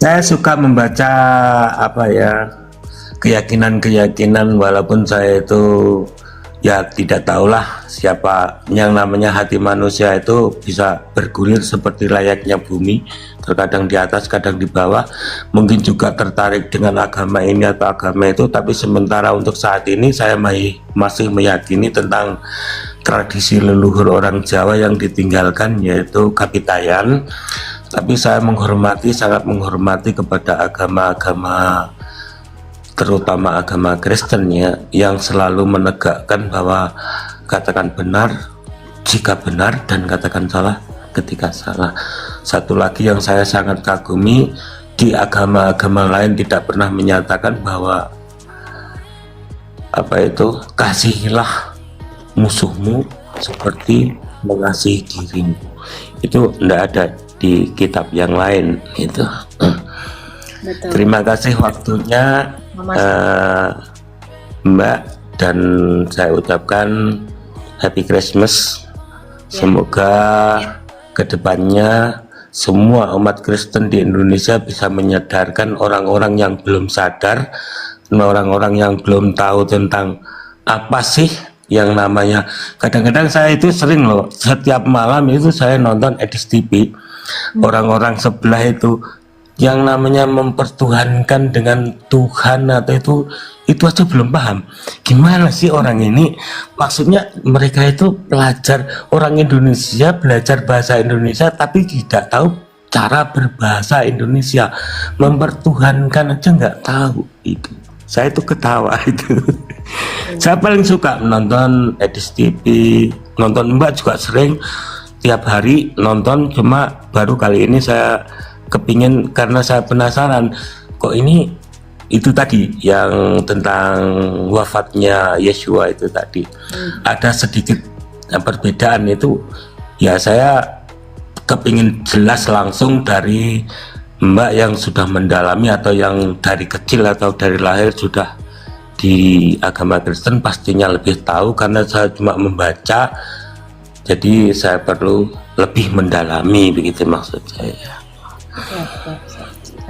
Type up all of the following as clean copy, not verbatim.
Saya suka membaca apa ya, keyakinan-keyakinan, walaupun saya itu ya tidak tahulah siapa yang namanya hati manusia itu bisa bergulir seperti layaknya bumi, terkadang di atas kadang di bawah, mungkin juga tertarik dengan agama ini atau agama itu, tapi sementara untuk saat ini saya masih meyakini tentang tradisi leluhur orang Jawa yang ditinggalkan, yaitu kapitayan. Tapi saya sangat menghormati kepada agama-agama, terutama agama Kristen ya, yang selalu menegakkan bahwa katakan benar jika benar dan katakan salah ketika salah. Satu lagi yang saya sangat kagumi, di agama-agama lain tidak pernah menyatakan bahwa kasihilah musuhmu seperti mengasihi dirimu. Itu tidak ada di kitab yang lain itu. Betul. Terima kasih waktunya Mbak, dan saya ucapkan Happy Christmas. Semoga kedepannya semua umat Kristen di Indonesia bisa menyadarkan orang-orang yang belum sadar, orang-orang yang belum tahu tentang apa sih yang namanya. Kadang-kadang saya itu sering loh, setiap malam itu saya nonton Edis TV, orang-orang sebelah itu yang namanya mempertuhankan dengan Tuhan atau itu aja belum paham gimana sih orang ini. Maksudnya mereka itu orang Indonesia belajar bahasa Indonesia tapi tidak tahu cara berbahasa Indonesia, mempertuhankan aja nggak tahu. Itu saya itu ketawa itu. Saya paling suka menonton Edis TV, nonton Mbak juga sering tiap hari nonton, cuma baru kali ini saya kepingin karena saya penasaran kok ini itu tadi yang tentang wafatnya Yeshua itu tadi ada sedikit perbedaan itu ya. Saya kepingin jelas langsung dari Mbak yang sudah mendalami atau yang dari kecil atau dari lahir sudah di agama Kristen, pastinya lebih tahu karena saya cuma membaca, jadi saya perlu lebih mendalami, begitu maksud saya.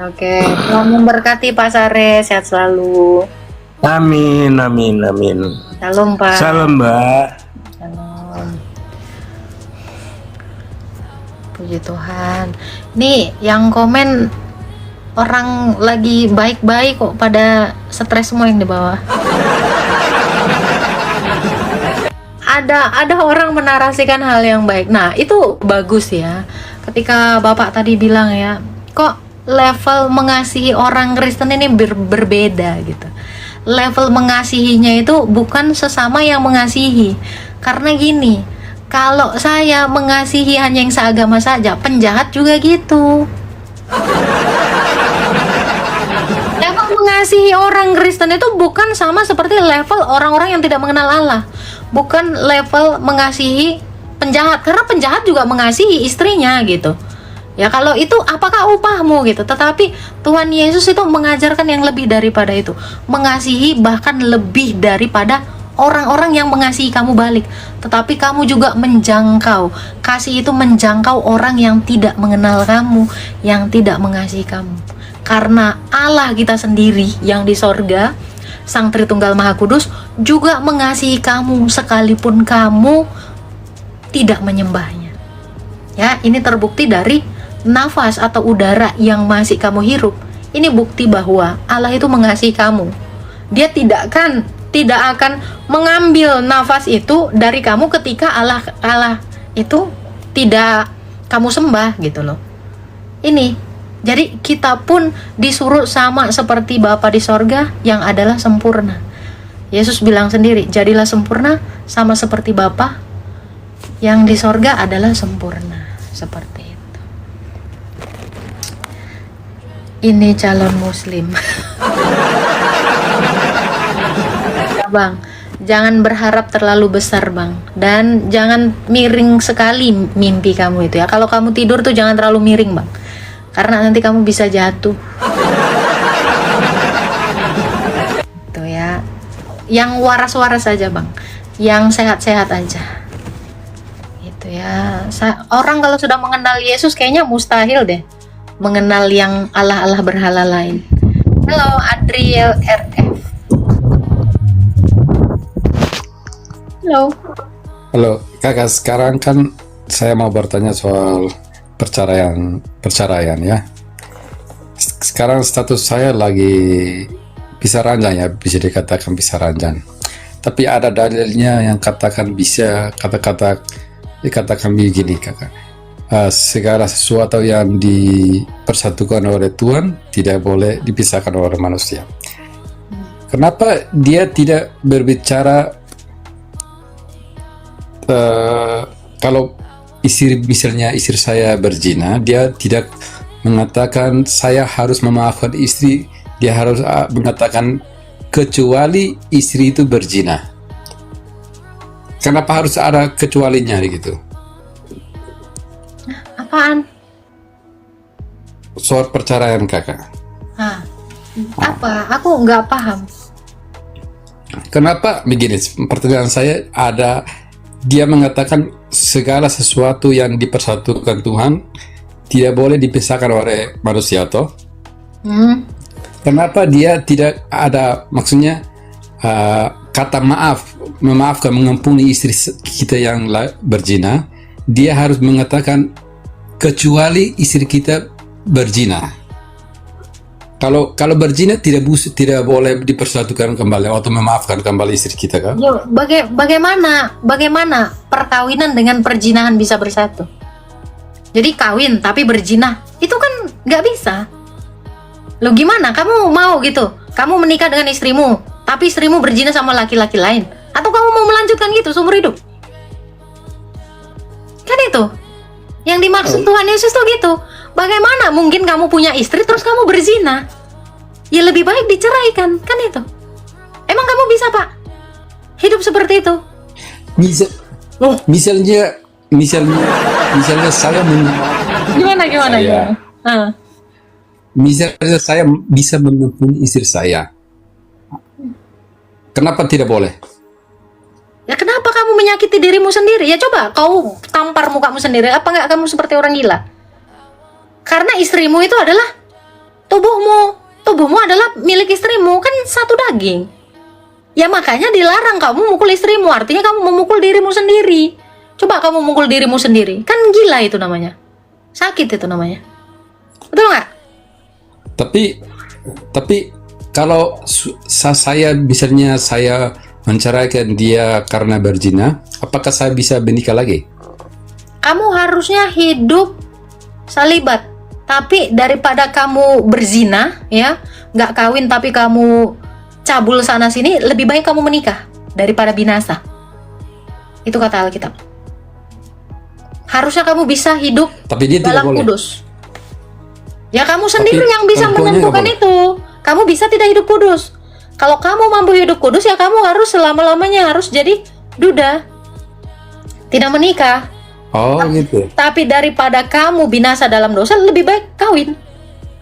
Oke, Tuhan memberkati Pak Sare, sehat selalu. Amin, amin, amin. Salam Pak. Salam Mbak. Salam. Puji Tuhan. Nih yang komen orang lagi baik-baik kok pada stres semua yang di bawah. Ada orang menarasikan hal yang baik. Nah, itu bagus ya. Ketika Bapak tadi bilang ya, kok level mengasihi orang Kristen ini berbeda gitu. Level mengasihinya itu bukan sesama yang mengasihi. Karena gini, kalau saya mengasihi hanya yang seagama saja, penjahat juga gitu. Level mengasihi orang Kristen itu bukan sama seperti level orang-orang yang tidak mengenal Allah. Bukan level mengasihi penjahat, karena penjahat juga mengasihi istrinya gitu. Ya kalau itu apakah upahmu gitu. Tetapi Tuhan Yesus itu mengajarkan yang lebih daripada itu, mengasihi bahkan lebih daripada orang-orang yang mengasihi kamu balik. Tetapi kamu juga menjangkau, kasih itu menjangkau orang yang tidak mengenal kamu, yang tidak mengasihi kamu. Karena Allah kita sendiri yang di sorga, Sang Tritunggal Maha Kudus, juga mengasihi kamu sekalipun kamu tidak menyembahnya. Ya, ini terbukti dari nafas atau udara yang masih kamu hirup. Ini bukti bahwa Allah itu mengasihi kamu. Dia tidak akan mengambil nafas itu dari kamu ketika Allah itu tidak kamu sembah gitu loh. Ini jadi kita pun disuruh sama seperti Bapa di sorga yang adalah sempurna. Yesus bilang sendiri, jadilah sempurna sama seperti Bapa yang di sorga adalah sempurna. Seperti itu. Ini calon muslim. Bang, jangan berharap terlalu besar Bang, dan jangan miring sekali mimpi kamu itu ya. Kalau kamu tidur tuh jangan terlalu miring Bang, karena nanti kamu bisa jatuh. Itu ya. Yang waras-waras aja Bang, yang sehat-sehat aja. Itu ya. Orang kalau sudah mengenal Yesus kayaknya mustahil deh mengenal yang Allah-Allah berhala lain. Halo Adriel RF. Halo. Halo, kakak. Sekarang kan saya mau bertanya soal perceraian ya. Sekarang status saya lagi pisah ranjang ya, bisa dikatakan pisah ranjang. Tapi ada dalilnya yang katakan bisa dikatakan begini kakak. Segala sesuatu yang dipersatukan oleh Tuhan tidak boleh dipisahkan oleh manusia. Kenapa dia tidak berbicara kalau misalnya istri saya berzina, dia tidak mengatakan saya harus memaafkan istri, dia harus mengatakan kecuali istri itu berzina. Kenapa harus ada kecualinya gitu? Apaan? Soal perceraian kakak. Apa? Aku nggak paham. Kenapa begini? Pertanyaan saya ada, dia mengatakan segala sesuatu yang dipersatukan Tuhan tidak boleh dipisahkan oleh manusia toh? Kenapa dia tidak ada maksudnya kata memaafkan, mengampuni istri kita yang berzina? Dia harus mengatakan kecuali istri kita berzina. Kalau berzina tidak boleh dipersatukan kembali atau memaafkan kembali istri kita kan? Yo, bagaimana perkawinan dengan perzinahan bisa bersatu? Jadi kawin tapi berzina itu kan nggak bisa. Lo gimana? Kamu mau gitu? Kamu menikah dengan istrimu, tapi istrimu berzina sama laki-laki lain? Atau kamu mau melanjutkan gitu seumur hidup? Kan itu yang dimaksud Tuhan Yesus tuh gitu. Bagaimana mungkin kamu punya istri terus kamu berzina? Ya lebih baik diceraikan, kan itu. Emang kamu bisa Pak hidup seperti itu? Misalnya saya Gimana? Misalnya saya bisa mengampuni istri saya, kenapa tidak boleh? Ya kenapa kamu menyakiti dirimu sendiri? Ya coba kau tampar mukamu sendiri. Apa nggak kamu seperti orang gila? Karena istrimu itu adalah tubuhmu. Tubuhmu adalah milik istrimu, kan satu daging. Ya makanya dilarang kamu mukul istrimu. Artinya kamu memukul dirimu sendiri. Coba kamu mukul dirimu sendiri. Kan gila itu namanya. Sakit itu namanya. Betul nggak? Tapi kalau misalnya saya menceraikan dia karena berzina, apakah saya bisa menikah lagi? Kamu harusnya hidup salibat. Tapi daripada kamu berzina, ya, nggak kawin tapi kamu cabul sana sini, lebih baik kamu menikah daripada binasa. Itu kata Alkitab. Harusnya kamu bisa hidup tapi dia dalam tidak boleh. kudus. Ya kamu sendiri Tapi yang bisa menentukan itu. Kamu bisa tidak hidup kudus. Kalau kamu mampu hidup kudus, ya kamu harus selama-lamanya harus jadi duda. Tidak menikah. Oh gitu. Tapi daripada kamu binasa dalam dosa, lebih baik kawin.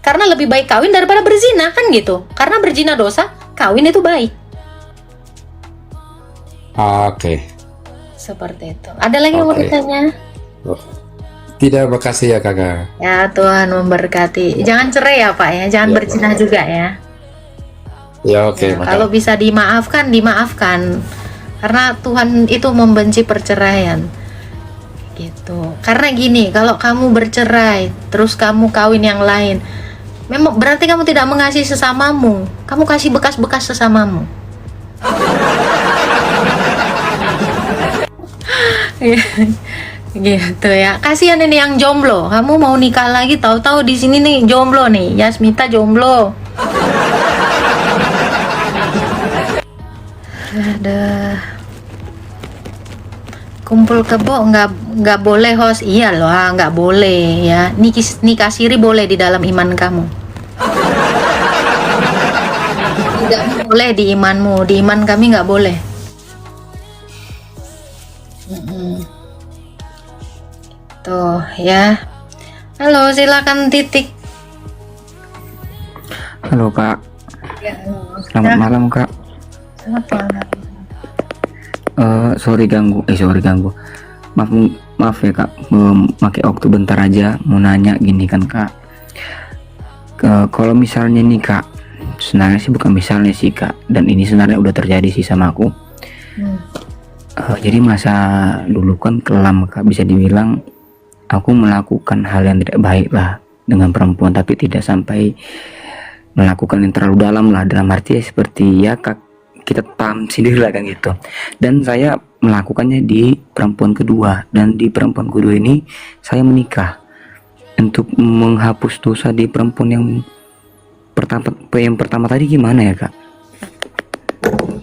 Karena lebih baik kawin daripada berzina, kan gitu. Karena berzina dosa, kawin itu baik. Oke. Seperti itu. Ada lagi yang mau ditanya? Tidak, makasih ya kakak. Ya Tuhan memberkati. Jangan cerai ya Pak ya. Jangan berzina juga ya. Ya oke. Kalau bisa dimaafkan, dimaafkan. Karena Tuhan itu membenci perceraian. Gitu. Karena gini, kalau kamu bercerai, terus kamu kawin yang lain, memang berarti kamu tidak mengasihi sesamamu. Kamu kasih bekas-bekas sesamamu. Gitu ya. Kasihan ini yang jomblo. Kamu mau nikah lagi, tahu-tahu di sini nih jomblo nih. Yasmita jomblo. Ada kumpul kebo nggak boleh host. Iya loh, nggak boleh ya. Nikah siri boleh di dalam iman kamu. Tidak boleh di imanmu, di iman kami nggak boleh. Tuh ya. Halo, silakan Titik. Halo Kak, Ya, selamat malam Kak. Selamat malam. Sorry ganggu. Maaf ya Kak, pakai waktu bentar aja mau nanya gini kan Kak. Kalau misalnya nih kak, sebenarnya sih bukan misalnya sih kak, dan ini sebenarnya udah terjadi sih sama aku. Jadi masa dulu kan kelam kak, bisa dibilang aku melakukan hal yang tidak baik lah dengan perempuan, tapi tidak sampai melakukan yang terlalu dalam lah, dalam arti seperti ya kak, kita paham sendiri lah kan gitu. Dan saya melakukannya di perempuan kedua, dan di perempuan kedua ini saya menikah. Untuk menghapus dosa di perempuan yang pertama tadi gimana ya kak?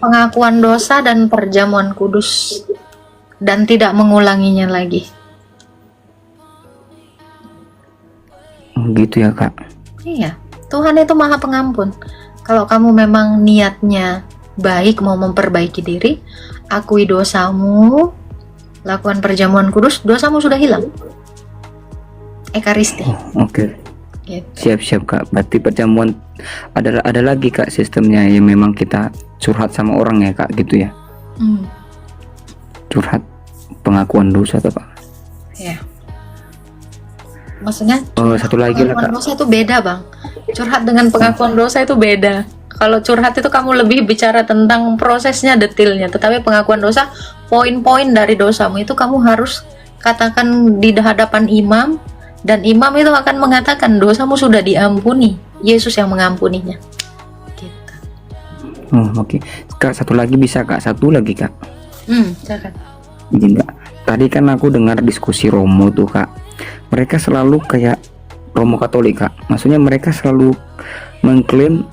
Pengakuan dosa dan perjamuan kudus, dan tidak mengulanginya lagi. Gitu ya kak. Iya, Tuhan itu maha pengampun. Kalau kamu memang niatnya baik, mau memperbaiki diri, akui dosamu, lakukan perjamuan kudus, dosamu sudah hilang. Ekaristi. Oke. Gitu. Siap kak. Berarti perjamuan ada lagi kak sistemnya yang memang kita curhat sama orang ya kak, gitu ya? Curhat pengakuan dosa atau apa? Ya. Maksudnya satu lagi lah pengakuan kak. dosa itu beda bang. Curhat dengan pengakuan dosa itu beda. Kalau curhat itu kamu lebih bicara tentang prosesnya, detailnya. Tetapi pengakuan dosa, poin-poin dari dosamu itu kamu harus katakan di hadapan imam, dan imam itu akan mengatakan dosamu sudah diampuni. Yesus yang mengampuninya. Gitu. Oke. Kak, satu lagi bisa kak? Satu lagi kak. Silakan. Izin kak. Tadi kan aku dengar diskusi Romo tuh kak. Mereka selalu kayak Romo Katolik kak. Maksudnya mereka selalu mengklaim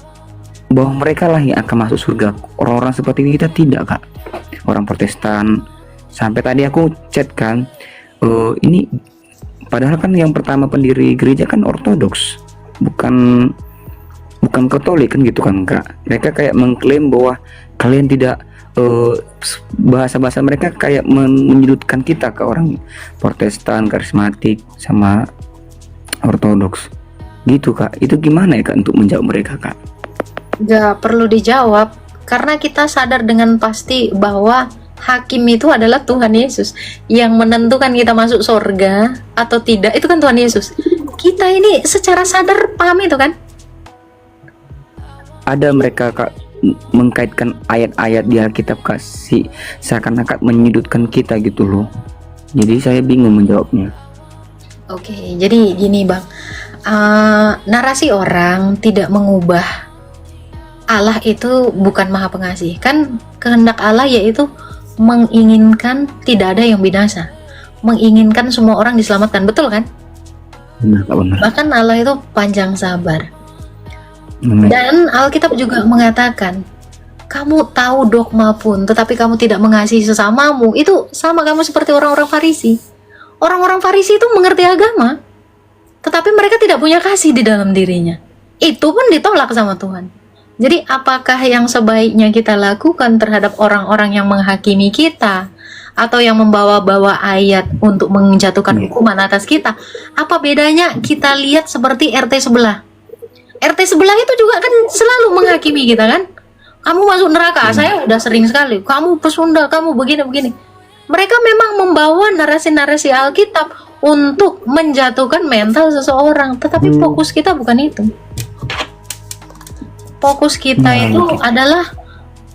bahwa mereka lah yang akan masuk surga. Orang-orang seperti kita tidak kak. Orang Protestan. Sampai tadi aku chat kan, ini padahal kan yang pertama pendiri gereja kan Ortodoks, bukan Katolik kan gitu kan kak. Mereka kayak mengklaim bahwa kalian tidak, bahasa-bahasa mereka kayak menyudutkan kita ke orang Protestan, karismatik sama Ortodoks gitu kak. Itu gimana ya kak untuk menjawab mereka kak? Gak perlu dijawab, karena kita sadar dengan pasti bahwa hakim itu adalah Tuhan Yesus. Yang menentukan kita masuk surga atau tidak itu kan Tuhan Yesus. Kita ini secara sadar paham itu kan? Ada mereka kak mengkaitkan ayat-ayat di Alkitab kasih seakan-akan menyudutkan kita gitu loh. Jadi saya bingung menjawabnya. Oke, jadi gini bang, narasi orang tidak mengubah Allah itu bukan maha pengasih. Kan kehendak Allah yaitu menginginkan tidak ada yang binasa, menginginkan semua orang diselamatkan, betul kan? Benar kak, benar. Bahkan Allah itu panjang sabar. Dan Alkitab juga mengatakan, kamu tahu dogma pun tetapi kamu tidak mengasihi sesamamu, itu sama kamu seperti orang-orang Farisi. Orang-orang Farisi itu mengerti agama, tetapi mereka tidak punya kasih di dalam dirinya. Itu pun ditolak sama Tuhan. Jadi apakah yang sebaiknya kita lakukan terhadap orang-orang yang menghakimi kita, atau yang membawa-bawa ayat untuk menjatuhkan hukuman atas kita? Apa bedanya kita lihat seperti RT sebelah? RT sebelah itu juga kan selalu menghakimi kita kan? Kamu masuk neraka, saya udah sering sekali. Kamu pesunda, kamu begini-begini. Mereka memang membawa narasi-narasi Alkitab untuk menjatuhkan mental seseorang, tetapi fokus kita bukan itu. Fokus kita itu adalah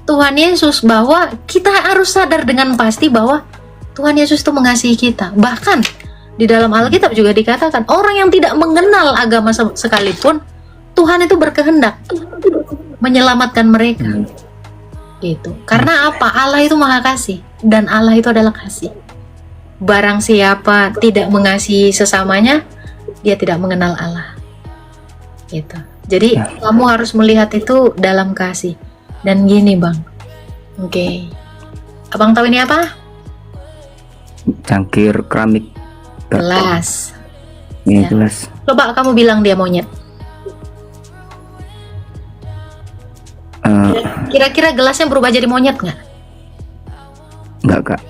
Tuhan Yesus, bahwa kita harus sadar dengan pasti bahwa Tuhan Yesus itu mengasihi kita. Bahkan di dalam Alkitab juga dikatakan orang yang tidak mengenal agama sekalipun Tuhan itu berkehendak menyelamatkan mereka. Gitu. Karena apa? Allah itu maha kasih, dan Allah itu adalah kasih. Barang siapa tidak mengasihi sesamanya, dia tidak mengenal Allah. Gitu. Jadi kamu harus melihat itu dalam kasih. Dan gini bang, oke. Abang tahu ini apa? Cangkir keramik. Gelas. Ya, gelas. Coba kamu bilang dia monyet. Kira-kira gelasnya berubah jadi monyet nggak? Nggak kak.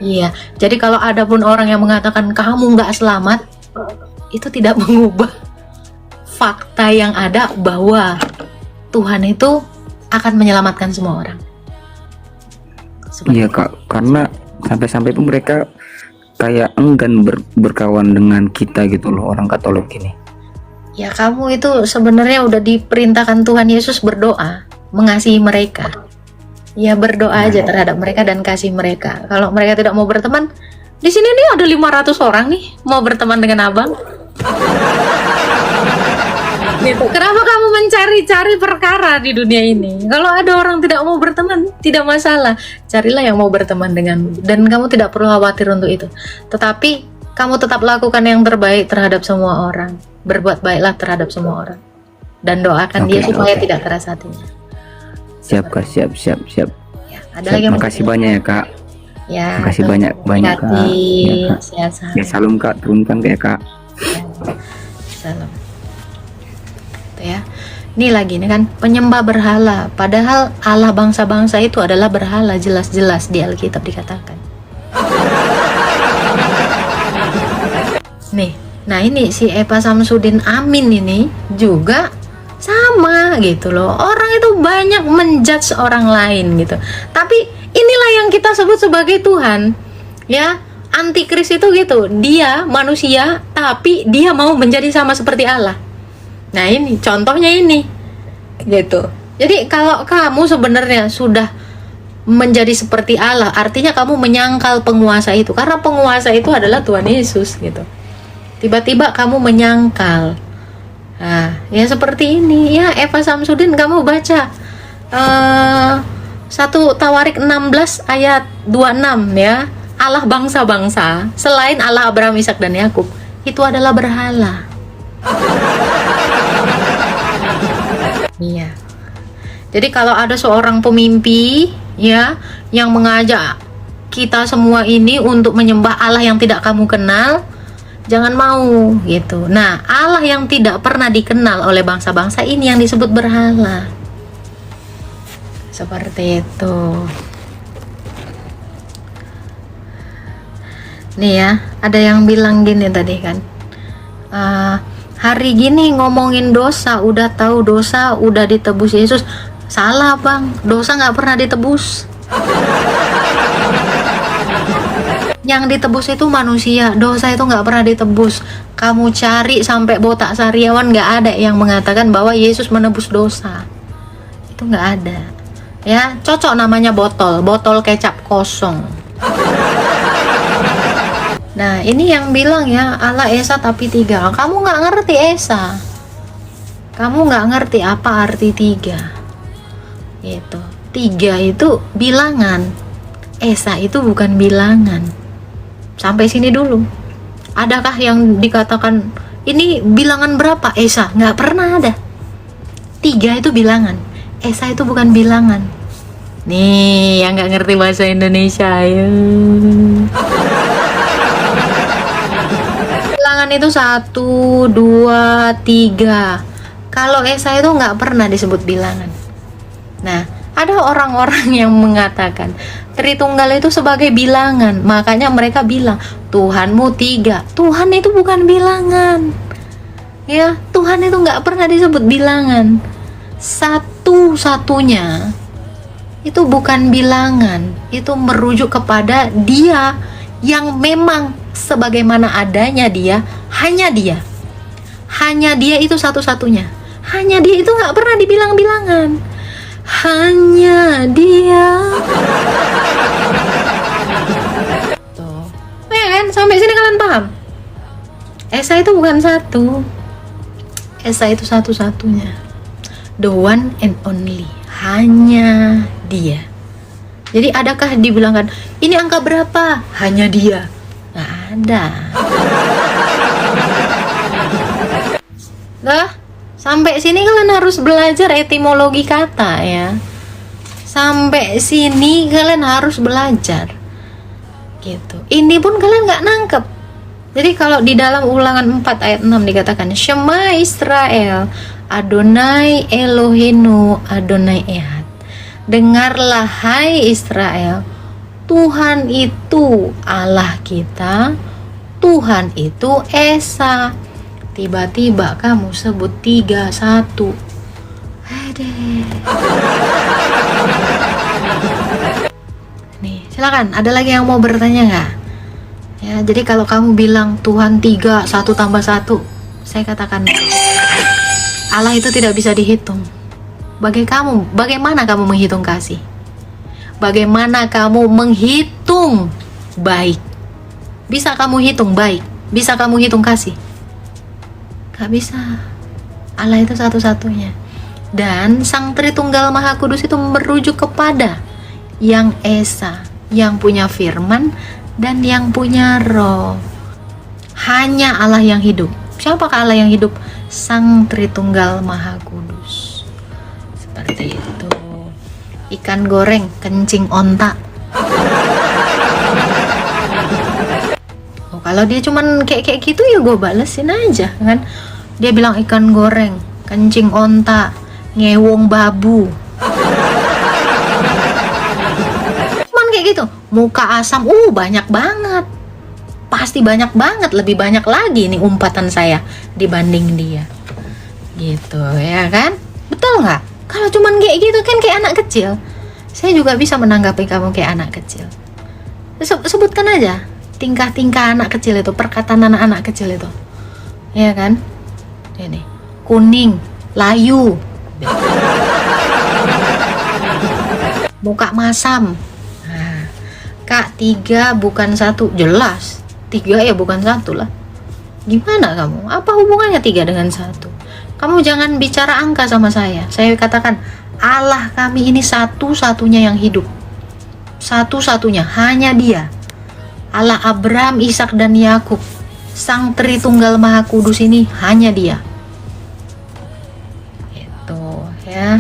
Iya. Jadi kalau ada pun orang yang mengatakan kamu nggak selamat, itu tidak mengubah fakta yang ada bahwa Tuhan itu akan menyelamatkan semua orang. Iya kak, karena sampai-sampai pun mereka kayak enggan berkawan dengan kita gitu loh, orang Katolik ini. Ya kamu itu sebenarnya udah diperintahkan Tuhan Yesus berdoa, mengasihi mereka. Ya berdoa aja terhadap mereka dan kasih mereka. Kalau mereka tidak mau berteman, di sini nih ada 500 orang nih mau berteman dengan abang. Gitu. Kenapa kamu mencari-cari perkara di dunia ini? Kalau ada orang tidak mau berteman, tidak masalah. Carilah yang mau berteman dengan, dan kamu tidak perlu khawatir untuk itu. Tetapi kamu tetap lakukan yang terbaik terhadap semua orang. Berbuat baiklah terhadap semua orang. Dan doakan dia supaya tidak keras hatinya. Siap Kak, siap. Ya, ada lagi yang Makasih banyak ya Kak. Ya, Makasih banyak Kak. Ya, Kak. Sehat-sehat. Ya salam Kak, turunkan ya Kak. Ya, salam. Tuh ya. Ini lagi nih kan penyembah berhala. Padahal Allah bangsa-bangsa itu adalah berhala, jelas-jelas di Alkitab dikatakan. Nih, nah ini si Eva Samsudin Amin ini juga sama gitu loh. Orang itu banyak menjudge orang lain gitu. Tapi inilah yang kita sebut sebagai Tuhan. Ya, antikris itu gitu. Dia manusia tapi dia mau menjadi sama seperti Allah. Nah, ini contohnya ini. Gitu. Jadi kalau kamu sebenarnya sudah menjadi seperti Allah, artinya kamu menyangkal penguasa itu, karena penguasa itu adalah Tuhan Yesus gitu. Tiba-tiba kamu menyangkal. Nah, ya seperti ini ya Eva Samsudin, kamu baca 1 Tawarik 16 ayat 26 ya. Allah bangsa-bangsa selain Allah Abraham, Ishak dan Yakub itu adalah berhala. Iya. Jadi kalau ada seorang pemimpi ya yang mengajak kita semua ini untuk menyembah Allah yang tidak kamu kenal, jangan mau gitu. Nah, Allah yang tidak pernah dikenal oleh bangsa-bangsa ini yang disebut berhala. Seperti itu. Nih ya, ada yang bilang gini tadi kan. Hari gini ngomongin dosa, udah tahu dosa udah ditebus Yesus. Salah bang, dosa nggak pernah ditebus. Yang ditebus itu manusia, dosa itu nggak pernah ditebus. Kamu cari sampai botak sariawan, nggak ada yang mengatakan bahwa Yesus menebus dosa. Itu nggak ada. Ya, cocok namanya botol kecap kosong. Nah, ini yang bilang ya Allah Esa tapi tiga. Kamu nggak ngerti Esa. Kamu nggak ngerti apa arti tiga. Gitu. Tiga itu bilangan. Esa itu bukan bilangan. Sampai sini dulu. Adakah yang dikatakan ini bilangan berapa Esa? Nggak pernah ada. Tiga itu bilangan. Esa itu bukan bilangan. Nih, yang nggak ngerti bahasa Indonesia ya. Bilangan itu 1, 2, 3. Kalau Esa itu nggak pernah disebut bilangan. Nah, ada orang-orang yang mengatakan Tritunggal itu sebagai bilangan, makanya mereka bilang Tuhanmu 3. Tuhan itu bukan bilangan. Ya, Tuhan itu nggak pernah disebut bilangan. Satu-satunya itu bukan bilangan, itu merujuk kepada Dia yang memang sebagaimana adanya Dia, hanya Dia itu satu-satunya. Hanya Dia itu nggak pernah dibilang bilangan. Hanya Dia. Tuh, ya kan? Sampai sini kalian paham? Esa itu bukan satu. Esa itu satu-satunya. The one and only. Hanya Dia. Jadi adakah dibilangkan ini angka berapa? Hanya Dia. Nggak ada. Nah, sampai sini kalian harus belajar etimologi kata ya. Sampai sini kalian harus belajar. Gitu. Ini pun kalian nggak nangkep. Jadi kalau di dalam Ulangan 4 ayat 6 dikatakan Shema Israel, Adonai Elohenu, Adonai Ehad. Dengarlah hai Israel, Tuhan itu Allah kita, Tuhan itu Esa. Tiba-tiba kamu sebut 3, 1. Nih, silakan. Ada lagi yang mau bertanya nggak? Ya, jadi kalau kamu bilang Tuhan 3, 1 tambah 1, saya katakan Allah itu tidak bisa dihitung. Bagaimana kamu menghitung kasih? Bagaimana kamu menghitung baik? Bisa kamu hitung baik? Bisa kamu hitung kasih? Gak bisa. Allah itu satu-satunya. Dan Sang Tritunggal Maha Kudus itu merujuk kepada Yang Esa, yang punya firman dan yang punya roh. Hanya Allah yang hidup. Siapakah Allah yang hidup? Sang Tritunggal Maha Kudus. Seperti itu. Ikan goreng kencing onta. Oh, kalau dia cuman kayak gitu ya gue balesin aja kan. Dia bilang ikan goreng kencing onta, ngewong babu. Cuman kayak gitu. Muka asam, banyak banget. Pasti banyak banget, lebih banyak lagi nih umpatan saya dibanding dia. Gitu ya kan? Betul nggak? Kalau cuman kayak gitu kan kayak anak kecil. Saya juga bisa menanggapi kamu kayak anak kecil. Sebutkan aja tingkah-tingkah anak kecil itu, perkataan anak-anak kecil itu. Ya kan? Ini kuning, layu, muka masam. Nah, Kak, 3 bukan 1. Jelas 3 ya bukan 1 lah. Gimana kamu? Apa hubungannya 3 dengan 1? Kamu jangan bicara angka sama saya. Saya katakan Allah kami ini satu-satunya yang hidup. Satu-satunya, hanya Dia. Allah Abraham, Ishak dan Yakub. Sang Tritunggal Maha Kudus ini hanya Dia. Itu ya.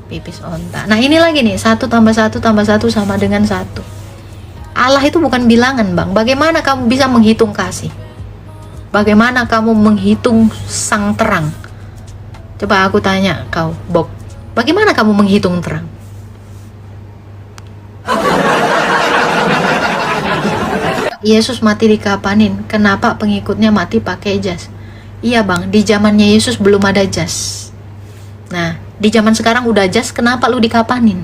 Pipis onta. Nah, ini lagi nih, 1 tambah 1 tambah 1 sama dengan 1. Allah itu bukan bilangan, Bang. Bagaimana kamu bisa menghitung kasih? Bagaimana kamu menghitung sang terang? Coba aku tanya kau, Bob. Bagaimana kamu menghitung terang? Yesus mati dikapanin. Kenapa pengikutnya mati pakai jas? Iya, Bang. Di zamannya Yesus belum ada jas. Nah, di zaman sekarang udah jas, kenapa lu dikapanin?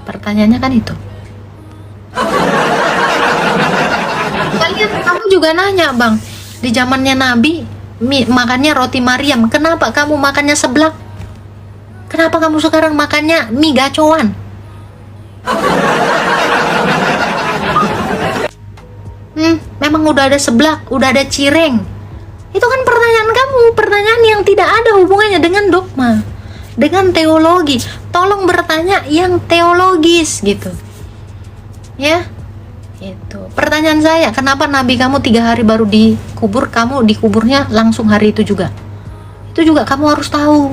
Pertanyaannya kan itu. Kamu juga nanya, Bang, di zamannya Nabi makannya roti Maryam, kenapa kamu makannya seblak? Kenapa kamu sekarang makannya mie gacoan? Memang udah ada seblak, udah ada cireng. Itu kan pertanyaan kamu, pertanyaan yang tidak ada hubungannya dengan dogma, dengan teologi. Tolong bertanya yang teologis gitu. Ya. Itu pertanyaan saya, kenapa nabi kamu 3 hari baru dikubur, kamu dikuburnya langsung hari itu juga? Itu juga kamu harus tahu.